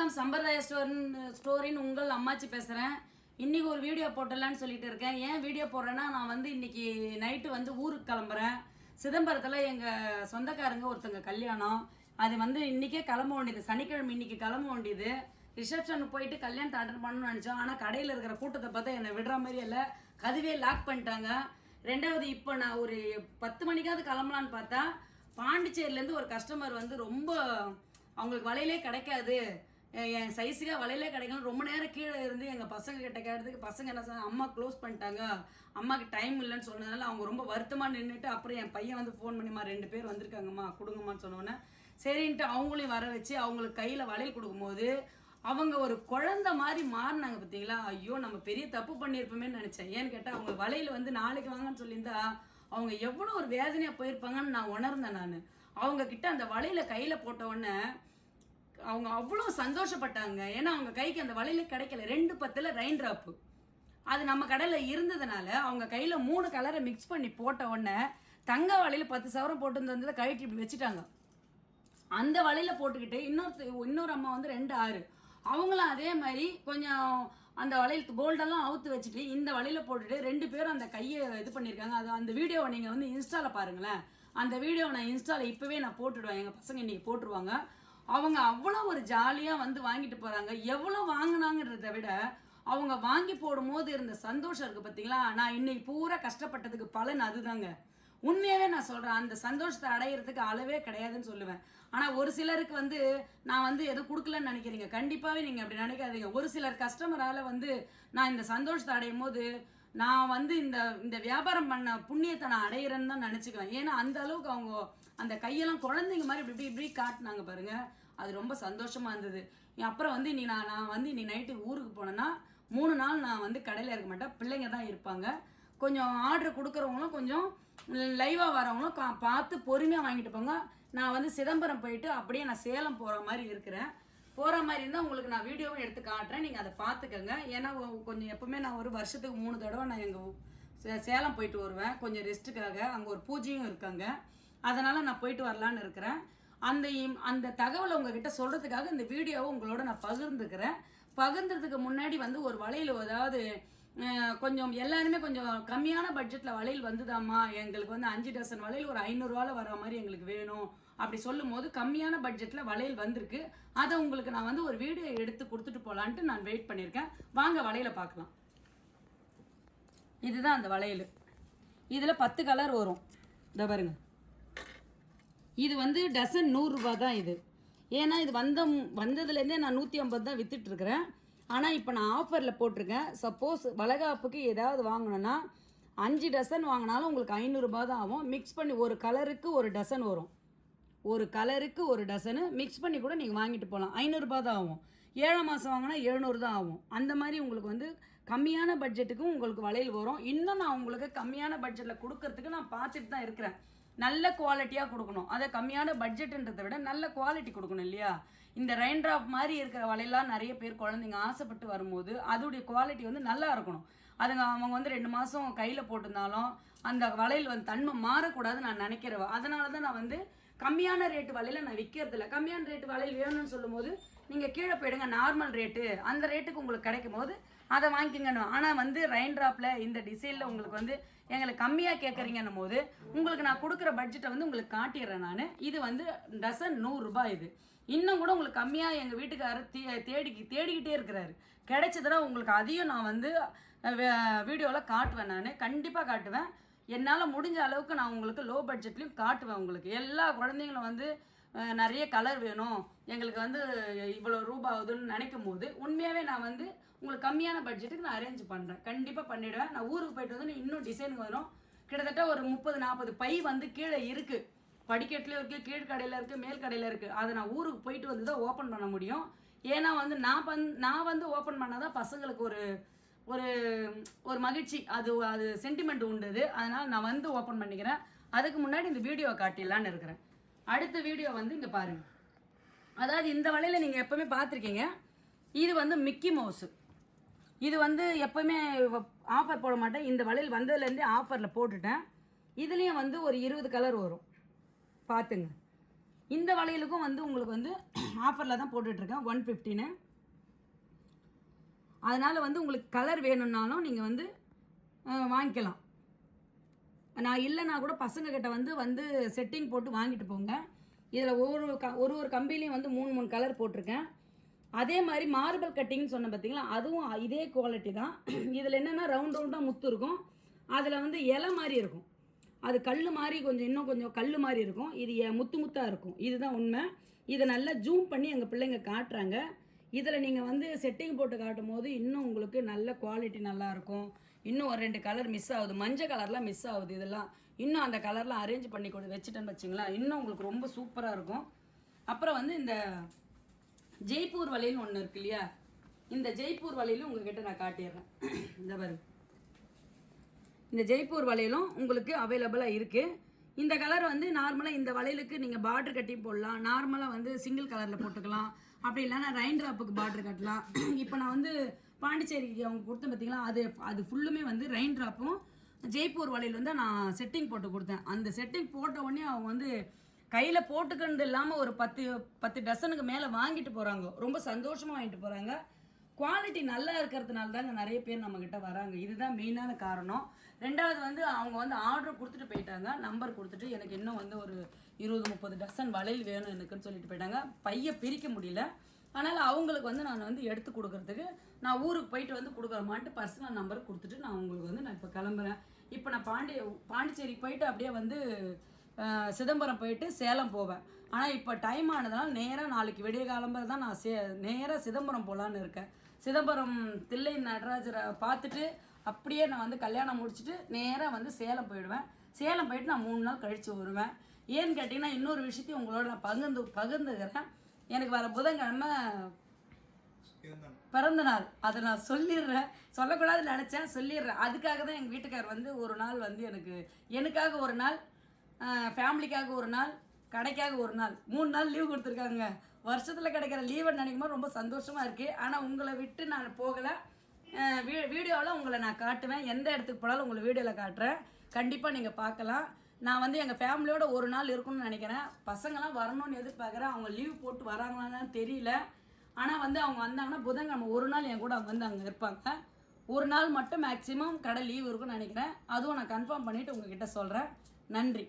வணக்கம். சம்பிரதாய ஸ்டோரின் உங்கள் அம்மாச்சி பேசுகிறேன். இன்றைக்கி ஒரு வீடியோ போட்டலான்னு சொல்லிட்டு இருக்கேன். ஏன் வீடியோ போடுறேன்னா, நான் வந்து இன்றைக்கி நைட்டு வந்து ஊருக்கு கிளம்புறேன். சிதம்பரத்தில் எங்கள் சொந்தக்காரங்க ஒருத்தங்க கல்யாணம். அது வந்து இன்றைக்கே கிளம்ப வேண்டியது, சனிக்கிழமை இன்றைக்கி கிளம்ப வேண்டியது. ரிசப்ஷனுக்கு போயிட்டு கல்யாணத்தை அட்டன் பண்ணணும்னு நினச்சோம். ஆனால் கடையில் இருக்கிற கூட்டத்தை பார்த்தா என்னை விடுற மாதிரி இல்லை, கதவே லாக் பண்ணிட்டாங்க. ரெண்டாவது, இப்போ நான் ஒரு 10 மணிக்காவது கிளம்பலான்னு பார்த்தா பாண்டிச்சேரியிலேருந்து ஒரு கஸ்டமர் வந்து ரொம்ப அவங்களுக்கு வலையிலே கிடைக்காது, என் சைஸுக்காக வலையிலே கிடைக்கணும், ரொம்ப நேரம் கீழே இருந்து எங்கள் பசங்க கிட்ட கேட்டதுக்கு பசங்க என்ன சொன்னாங்க, அம்மா க்ளோஸ் பண்ணிட்டாங்க, அம்மாவுக்கு டைம் இல்லைன்னு சொன்னதுனால அவங்க ரொம்ப வருத்தமாக நின்றுட்டு, அப்புறம் என் பையன் வந்து ஃபோன் பண்ணிமா 2 பேர் வந்திருக்காங்கம்மா கொடுங்கம்மான்னு சொன்னோன்னே சரின்ட்டு அவங்களையும் வர வச்சு அவங்களுக்கு கையில் வளையல் கொடுக்கும்போது அவங்க ஒரு குழந்தை மாதிரி மாறினாங்க. பார்த்தீங்களா? ஐயோ, நம்ம பெரிய தப்பு பண்ணியிருப்போமே நினச்சேன். ஏன்னு கேட்டால் அவங்க வளையல் வந்து நாளைக்கு வாங்கன்னு சொல்லியிருந்தா அவங்க எவ்வளோ ஒரு வேதனையாக போயிருப்பாங்கன்னு நான் உணர்ந்தேன். நான் அவங்க கிட்ட அந்த வளையல கையில் போட்ட உடனே அவங்க அவ்வளோ சந்தோஷப்பட்டாங்க. ஏன்னா அவங்க கைக்கு அந்த வளையல கிடைக்கல. 2 ரெயின் ட்ராப்பு அது நம்ம கடையில் இருந்ததுனால அவங்க கையில் 3 கலரை மிக்ஸ் பண்ணி போட்ட உடனே தங்க வளையல 10 சவரம் போட்டு கழிட்டு இப்படி வச்சுட்டாங்க. அந்த வளையல போட்டுக்கிட்டு இன்னொரு அம்மா வந்து 2 6 அவங்களும் அதே மாதிரி கொஞ்சம் அந்த வளையல் கோல்டெல்லாம் அவுத்து வச்சுட்டு இந்த வளையல போட்டுட்டு 2 பேரும் அந்த கையை இது பண்ணியிருக்காங்க. அது அந்த வீடியோவை நீங்கள் வந்து இன்ஸ்டாவில் பாருங்களேன். அந்த வீடியோவை நான் இன்ஸ்டாவில் இப்போவே நான் போட்டுடுவேன். எங்கள் பசங்க இன்றைக்கி போட்டுருவாங்க. அவங்க அவ்வளோ ஒரு ஜாலியாக வந்து வாங்கிட்டு போகிறாங்க. எவ்வளோ வாங்கினாங்கிறத விட அவங்க வாங்கி போடும்போது இருந்த சந்தோஷம் இருக்குது பார்த்தீங்களா? நான் இன்னைக்கு பூரா கஷ்டப்பட்டதுக்கு பலன் அதுதாங்க. உண்மையாகவே நான் சொல்கிறேன், அந்த சந்தோஷத்தை அடையிறதுக்கு அளவே கிடையாதுன்னு சொல்லுவேன். ஆனால் ஒரு சிலருக்கு வந்து நான் வந்து எதுவும் கொடுக்கலன்னு நினைக்கிறீங்க. கண்டிப்பாகவே நீங்கள் அப்படி நினைக்காதீங்க. ஒரு சிலர் கஸ்டமரால் வந்து நான் இந்த சந்தோஷத்தை அடையும் போது நான் வந்து இந்த வியாபாரம் பண்ண புண்ணியத்தை நான் அடையிறேன்னு தான் நினச்சிக்குவேன். ஏன்னா அந்த அளவுக்கு அவங்க அந்த கையெல்லாம் குழந்தைங்க மாதிரி இப்படி காட்டினாங்க பாருங்க. அது ரொம்ப சந்தோஷமாக இருந்தது. அப்புறம் வந்து நான் வந்து நைட்டு ஊருக்கு போனேன்னா 3 நாள் நான் வந்து கடையில் இருக்க மாட்டேன், பிள்ளைங்க தான் இருப்பாங்க. கொஞ்சம் ஆர்டர் கொடுக்குறவங்களும் கொஞ்சம் லைவாக வரவங்களும் பார்த்து பொறுமையாக வாங்கிட்டு போங்க. நான் வந்து சிதம்பரம் போயிட்டு அப்படியே நான் சேலம் போகிற மாதிரி இருக்கிறேன். போகிற மாதிரி இருந்தால் உங்களுக்கு நான் வீடியோவும் எடுத்து காட்டுறேன், நீங்கள் அதை பார்த்துக்கோங்க. ஏன்னா கொஞ்சம் எப்பவுமே நான் ஒரு வருஷத்துக்கு 3 தடவை நான் எங்கள் சேலம் போயிட்டு வருவேன், கொஞ்சம் ரெஸ்ட்டுக்காக. அங்கே ஒரு பூஜையும் இருக்காங்க, அதனால் நான் போயிட்டு வரலான்னு இருக்கிறேன். அந்த தகவலை உங்ககிட்ட சொல்கிறதுக்காக இந்த வீடியோவை உங்களோட நான் பகிர்ந்துக்கிறேன். பகிர்ந்ததுக்கு முன்னாடி வந்து ஒரு வளையல், அதாவது கொஞ்சம் எல்லாருமே கொஞ்சம் கம்மியான பட்ஜெட்டில் வளையல் வந்துதாம்மா, எங்களுக்கு வந்து 5 டசன் வளையல் ஒரு 500 ரூபாவில் வர மாதிரி எங்களுக்கு வேணும் அப்படி சொல்லும் போது கம்மியான பட்ஜெட்டில் வளையல் வந்திருக்கு. அதை உங்களுக்கு நான் வந்து ஒரு வீடியோ எடுத்து கொடுத்துட்டு போகலான்ட்டு நான் வெயிட் பண்ணியிருக்கேன். வாங்க வளையலை பார்க்கலாம். இதுதான் அந்த வளையல். இதில் 10 கலர் வரும். இதை பாருங்க. இது வந்து டசன் 100 ரூபா தான் இது. ஏன்னா இது வந்ததுலேருந்தே நான் 150 தான் விற்றுட்ருக்குறேன். ஆனால் இப்போ நான் ஆஃபரில் போட்டிருக்கேன். சப்போஸ் வளகாப்புக்கு ஏதாவது வாங்கணுன்னா 5 டசன் வாங்கினாலும் உங்களுக்கு 500 ரூபா தான் ஆகும். மிக்ஸ் பண்ணி ஒரு கலருக்கு 1 டசன் வரும். ஒரு கலருக்கு 1 டசனு மிக்ஸ் பண்ணி கூட நீங்கள் வாங்கிட்டு போகலாம். 500 ரூபா தான் ஆகும். 7 மாதம் வாங்கினா 700 தான் ஆகும். அந்த மாதிரி உங்களுக்கு வந்து கம்மியான பட்ஜெட்டுக்கும் உங்களுக்கு வளையல் வரும். இன்னும் நான் உங்களுக்கு கம்மியான பட்ஜெட்டில் கொடுக்கறதுக்கு நான் பார்த்துட்டு தான் இருக்கிறேன். நல்ல குவாலிட்டியாக கொடுக்கணும். அதை கம்மியான பட்ஜெட்டுன்றதை விட நல்ல குவாலிட்டி கொடுக்கணும் இல்லையா? இந்த ரெயின் ட்ராப் மாதிரி இருக்கிற வளையலாம் நிறைய பேர் குழந்தைங்க ஆசைப்பட்டு வரும்போது அதோடைய குவாலிட்டி வந்து நல்லா இருக்கணும். அதுங்க அவங்க வந்து 2 மாதம் கையில் போட்டிருந்தாலும் அந்த வளையல் வந்து தன்மை மாறக்கூடாதுன்னு நான் நினைக்கிறேன். அதனால தான் நான் வந்து கம்மியான ரேட்டு வளையல நான் விற்கிறதில்ல. கம்மியான ரேட்டு வளையல் வேணும்னு சொல்லும் போது நீங்கள் கீழே போயிடுங்க, நார்மல் ரேட்டு அந்த ரேட்டுக்கு உங்களுக்கு கிடைக்கும் போது அதை வாங்கிக்கங்கன்னு. ஆனால் வந்து ரெயின் ட்ராப்பில் இந்த டிசைனில் உங்களுக்கு வந்து எங்களுக்கு கம்மியாக கேட்குறீங்கன்னும் போது உங்களுக்கு நான் கொடுக்குற பட்ஜெட்டை வந்து உங்களுக்கு காட்டிடுறேன் நான். இது வந்து டசன் 100 ரூபா. இது இன்னும் கூட உங்களுக்கு கம்மியாக எங்கள் வீட்டுக்காரர் தேடிக்கிட்டே இருக்கிறாரு. கிடைச்சதுனா உங்களுக்கு அதையும் நான் வந்து வீடியோவில் காட்டுவேன். நான் கண்டிப்பாக காட்டுவேன். என்னால் முடிஞ்ச அளவுக்கு நான் உங்களுக்கு லோ பட்ஜெட்லேயும் காட்டுவேன். உங்களுக்கு எல்லா குழந்தைங்களும் வந்து நிறைய கலர் வேணும், எங்களுக்கு வந்து இவ்வளோ ரூபா ஆகுதுன்னு நினைக்கும் போது உண்மையாகவே நான் வந்து உங்களுக்கு கம்மியான பட்ஜெட்டுக்கு நான் அரேஞ்ச் பண்ணுறேன். கண்டிப்பாக பண்ணிவிடுவேன். நான் ஊருக்கு போயிட்டு வந்து இன்னும் டிசைனுக்கு வரும். கிட்டத்தட்ட ஒரு 30-40 பை வந்து கீழே இருக்குது. படிக்கட்டுலேயும் இருக்குது, கீழ்கடையில் இருக்குது, மேல் கடையில் இருக்குது. அதை நான் ஊருக்கு போயிட்டு வந்து தான் ஓப்பன் பண்ண முடியும். ஏன்னா வந்து நான் வந்து ஓப்பன் பண்ணால் தான் பசங்களுக்கு ஒரு ஒரு மகிழ்ச்சி, அது சென்டிமெண்ட் உண்டுது. அதனால் நான் வந்து ஓப்பன் பண்ணிக்கிறேன். அதுக்கு முன்னாடி இந்த வீடியோவை காட்டிடலான்னு இருக்கிறேன். அடுத்த வீடியோ வந்து இங்கே பாருங்கள். அதாவது இந்த வளையல நீங்கள் எப்போவுமே பார்த்துருக்கீங்க. இது வந்து மிக்கி மவுஸு. இது வந்து எப்போவுமே ஆஃபர் போட மாட்டேன். இந்த வளையல் வந்ததுலேருந்தே ஆஃபரில் போட்டுட்டேன். இதுலேயும் வந்து ஒரு 20 கலர் வரும். பார்த்துங்க. இந்த வளையலுக்கும் வந்து உங்களுக்கு வந்து ஆஃபரில் தான் போட்டுட்ருக்கேன் 115. அதனால் வந்து உங்களுக்கு கலர் வேணும்னாலும் நீங்கள் வந்து வாங்கிக்கலாம். நான் இல்லைனா கூட பசங்கக்கிட்ட வந்து செட்டிங் போட்டு வாங்கிட்டு போங்க. இதில் ஒரு கம்பிலையும் வந்து 3 கலர் போட்டிருக்கேன். அதே மாதிரி மார்பிள் கட்டிங்னு சொன்னேன் பார்த்தீங்களா, அதுவும் இதே குவாலிட்டி தான். இதில் என்னென்னா ரவுண்டாக முத்து இருக்கும், அதில் வந்து இலை மாதிரி இருக்கும். அது கல் மாதிரி இன்னும் கொஞ்சம் கல் மாதிரி இருக்கும். இது முத்தாக இருக்கும். இதுதான் உண்மை. இதை நல்லா ஜூம் பண்ணி எங்கள் பிள்ளைங்க காட்டுறாங்க. இதில் நீங்கள் வந்து செட்டிங் போட்டு காட்டும் போது இன்னும் உங்களுக்கு நல்ல குவாலிட்டி நல்லாயிருக்கும். இன்னும் ஒரு 2 கலர் மிஸ் ஆகுது, மஞ்சள் கலர்லாம் மிஸ் ஆகுது. இதெல்லாம் இன்னும் அந்த கலர்லாம் அரேஞ்ச் பண்ணி வச்சுட்டேன்னு வச்சிங்களா, இன்னும் உங்களுக்கு ரொம்ப சூப்பராக இருக்கும். அப்புறம் வந்து இந்த ஜெய்ப்பூர் வளையல் ஒன்று இருக்கு இல்லையா, இந்த ஜெய்ப்பூர் வளையலும் உங்ககிட்ட நான் காட்டிடுறேன். இந்த பாருங்க, இந்த ஜெய்ப்பூர் வளையலும் உங்களுக்கு அவைலபிளாக இருக்குது. இந்த கலர் வந்து நார்மலாக இந்த வளையலுக்கு நீங்கள் பார்டர் கட்டி போடலாம், நார்மலாக வந்து சிங்கிள் கலரில் போட்டுக்கலாம், அப்படி இல்லைன்னா ரெயின் ட்ராப்புக்கு பார்டர் கட்டலாம். இப்போ நான் வந்து பாண்டிச்சேரிக்கு அவங்க கொடுத்தேன் பார்த்தீங்களா, அது ஃபுல்லுமே வந்து ரெயின் ட்ராப்பும் ஜெய்ப்பூர் வளையல் வந்து நான் செட்டிங் போட்டு கொடுத்தேன். அந்த செட்டிங் போட்ட உடனே அவங்க வந்து கையில் போட்டுக்கிறது இல்லாமல் ஒரு 10 டசனுக்கு மேலே வாங்கிட்டு போகிறாங்க. ரொம்ப சந்தோஷமாக வாங்கிட்டு போகிறாங்க. குவாலிட்டி நல்லா இருக்கிறதுனால தாங்க நிறைய பேர் நம்மக்கிட்ட வராங்க. இதுதான் மெயினான காரணம். ரெண்டாவது வந்து அவங்க வந்து ஆர்டர் கொடுத்துட்டு போயிட்டாங்க, நம்பர் கொடுத்துட்டு எனக்கு இன்னும் வந்து ஒரு 20-30 டசன் வளையல் வேணும் எனக்குன்னு சொல்லிட்டு போயிட்டாங்க. பையை பிரிக்க முடியல. அதனால் அவங்களுக்கு வந்து நான் வந்து எடுத்து கொடுக்குறதுக்கு நான் ஊருக்கு போயிட்டு வந்து கொடுக்குறமான்ட்டு பர்சனல் நம்பர் கொடுத்துட்டு நான் உங்களுக்கு வந்து நான் இப்போ கிளம்புறேன். இப்போ நான் பாண்டிச்சேரிக்கு போயிட்டு அப்படியே வந்து சிதம்பரம் போயிட்டு சேலம் போவேன். ஆனால் இப்போ டைம் ஆனதுனால நேராக நாளைக்கு விடிய காலம்பரை தான் நான் நேராக சிதம்பரம் போகலான்னு இருக்கேன். சிதம்பரம் தில்லை நடராஜரை பார்த்துட்டு அப்படியே நான் வந்து கல்யாணம் முடிச்சுட்டு நேராக வந்து சேலம் போயிடுவேன். சேலம் போயிட்டு நான் 3 நாள் கழித்து வருவேன். ஏன்னு கேட்டிங்கன்னா இன்னொரு விஷயத்தையும் உங்களோட நான் பகிர்ந்துக்கிறேன். எனக்கு வர புதன்கிழமை பிறந்த நாள். அதை நான் சொல்லிடுறேன், சொல்லக்கூடாதுன்னு நினச்சேன், சொல்லிடுறேன். அதுக்காக தான் எங்கள் வீட்டுக்கார் வந்து ஒரு நாள் வந்து எனக்காக ஒரு நாள், ஃபேமிலிக்காக ஒரு நாள், கடைக்காக ஒரு நாள், 3 நாள் லீவ் கொடுத்துருக்காங்க. வருஷத்தில் கிடைக்கிற லீவை நினைக்கும் போது ரொம்ப சந்தோஷமாக இருக்குது. ஆனால் உங்களை விட்டு நான் போகலை. வீடியோவில் உங்களை நான் காட்டுவேன். எந்த இடத்துக்கு போனாலும் உங்களை வீடியோவில் காட்டுறேன். கண்டிப்பாக நீங்கள் பார்க்கலாம். நான் வந்து எங்கள் ஃபேமிலியோட ஒரு நாள் இருக்கணும்னு நினைக்கிறேன். பசங்களாம் வரணும்னு எதிர்பார்க்குறேன். அவங்க லீவ் போட்டு வராங்களான்னு தெரியல. ஆனால் வந்து அவங்க வந்தாங்கன்னா புதன்கிழமை ஒரு நாள் என் கூட அவங்க வந்து அங்கே இருப்பாங்க. ஒரு நாள் மட்டும் மேக்ஸிமம் கடை லீவ் இருக்குன்னு நினைக்கிறேன். அதுவும் நான் கன்ஃபார்ம் பண்ணிவிட்டு உங்ககிட்ட சொல்கிறேன். நன்றி.